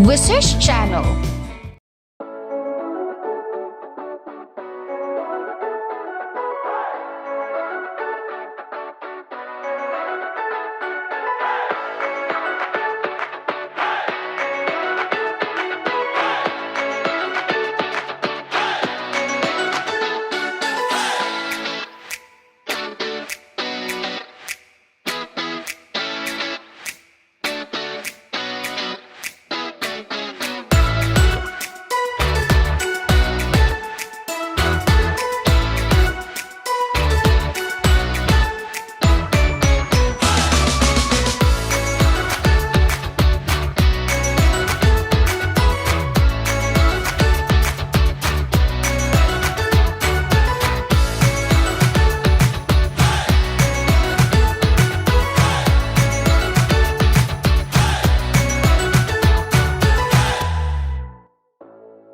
Research Channel.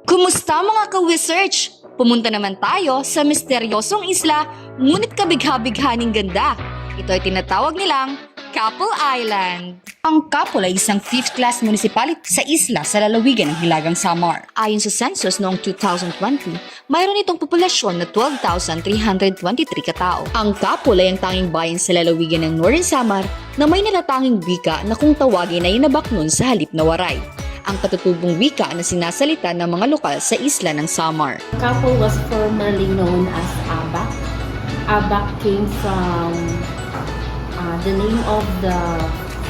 Kumusta mga ka-research? Pumunta naman tayo sa misteryosong isla, ngunit kabigha-bighaning ganda. Ito ay tinatawag nilang Capul Island. Ang Capul ay isang 5th-class municipality sa isla sa lalawigan ng Hilagang Samar. Ayon sa census noong 2020, mayroon itong populasyon na 12,323 katao. Ang Capul ay ang tanging bayan sa lalawigan ng Northern Samar na may natatanging wika na kung tawagin ay inabaknon sa halip na waray. Ang katutubong wika na sinasalita ng mga lokal sa isla ng Samar. Capul was formerly known as Abak. Abak came from the name of the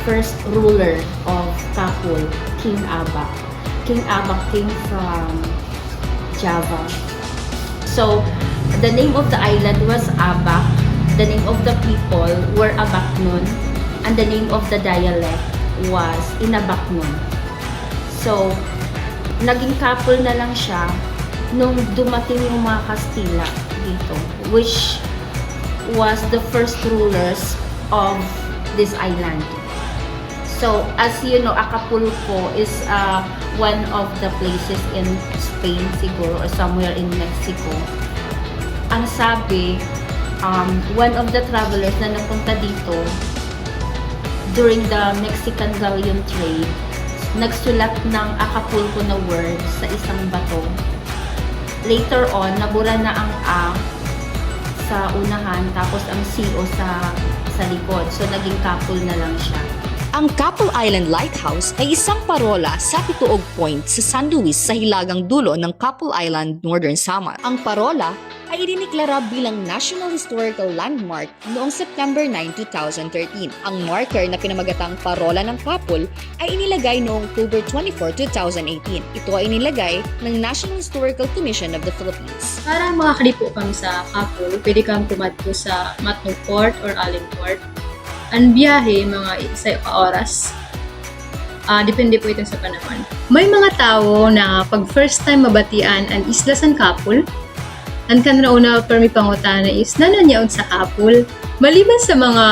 first ruler of Capul, King Abak. King Abak came from Java. So, the name of the island was Abak, the name of the people were Abaknon, and the name of the dialect was Inabaknon. So, naging Capul na lang siya nung dumating yung mga Kastila dito, which was the first rulers of this island. So, as you know, Acapulco is one of the places in Spain siguro or somewhere in Mexico. Ang sabi, one of the travelers na napunta dito during the Mexican galleon trade, nagsulat ng Acapulco na word sa isang bato. Later on, nabura na ang A sa unahan, tapos ang CO sa likod. So, naging Capul na lang siya. Ang Capul Island Lighthouse ay isang parola sa Pituog Point sa San Luis sa hilagang dulo ng Capul Island, Northern Samar. Ang parola ay idiniklara bilang National Historical Landmark noong September 9, 2013. Ang marker na pinamagatang Parola ng Capul ay inilagay noong October 24, 2018. Ito ay inilagay ng National Historical Commission of the Philippines. Para makakalipo kami sa Capul, pwede kang tumadto sa Matnog Port or Allen Port. Ang biyahe, mga isa oras. Depende po ito sa panahon. May mga tao na pag first time mabatian ang isla San Capul, ang kanrauna permi pangutana is nananyaon sa Capul. Maliban sa mga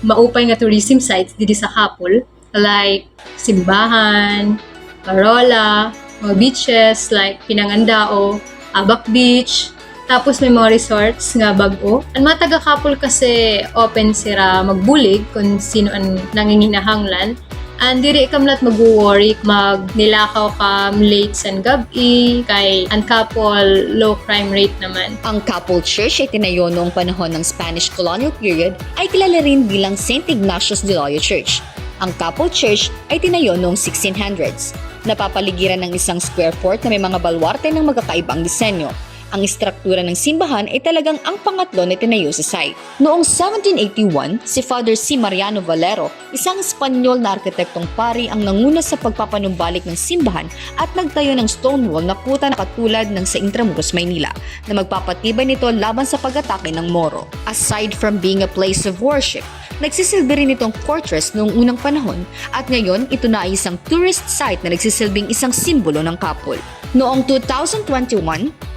maupay nga tourism sites dito sa Capul, like simbahan, parola, mga beaches like Pinangandao, Abak Beach, tapos may mga resorts nga bag-o. Ang mga taga-Capul kasi open sira magbulig kung sino ang nanginginahanglan. And diri ka mlat mag-worry, magnilakaw ka late sa gabi, kay ang Capul low crime rate naman. Ang Capul Church ay tinayo noong panahon ng Spanish colonial period ay kilala rin bilang St. Ignatius de Loyola Church. Ang Capul Church ay tinayo noong 1600s. Napapaligiran ng isang square fort na may mga balwarte ng magkakaibang disenyo. Ang istruktura ng simbahan ay talagang ang pangatlo na tinayo sa site. Noong 1781, si Father C. Mariano Valero, isang Espanyol na arkitektong pari ang nanguna sa pagpapanumbalik ng simbahan at nagtayo ng stone wall na kuta na katulad ng sa Intramuros, Maynila, na magpapatibay nito laban sa pag-atake ng Moro. Aside from being a place of worship, nagsisilbi rin itong fortress noong unang panahon at ngayon ito na ay isang tourist site na nagsisilbing isang simbolo ng Capul. Noong 2021,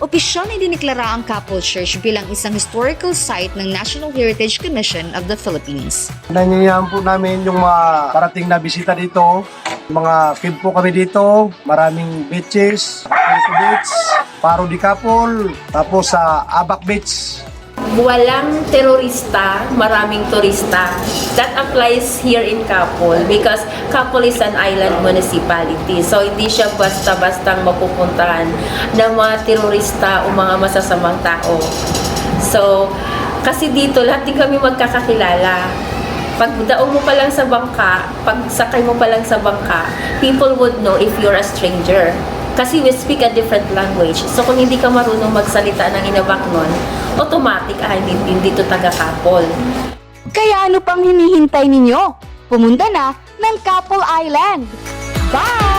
opisyal na diniklara ang Capul Church bilang isang historical site ng National Heritage Commission of the Philippines. Nangyayaan po namin yung mga parating na bisita dito. Mga cave po kami dito, maraming beaches, Beach, Paro de Capul, tapos sa Abak Beach. walang terorista, maraming turista. That applies here in Kapol because Kapol is an island municipality. So, hindi siya basta-bastang mapupuntahan ng mga terorista o mga masasamang tao. So, kasi dito, lahat din kami magkakakilala. Pag daong mo pa lang sa bangka, pag sakay mo pa lang sa bangka, people would know if you're a stranger. Kasi we speak a different language. So kung hindi ka marunong magsalita ng Inabaknon, automatic, hindi to taga-Kapol. Kaya ano pang hinihintay ninyo? Pumunta na ng Kapol Island! Bye!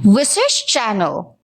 Wizards Channel.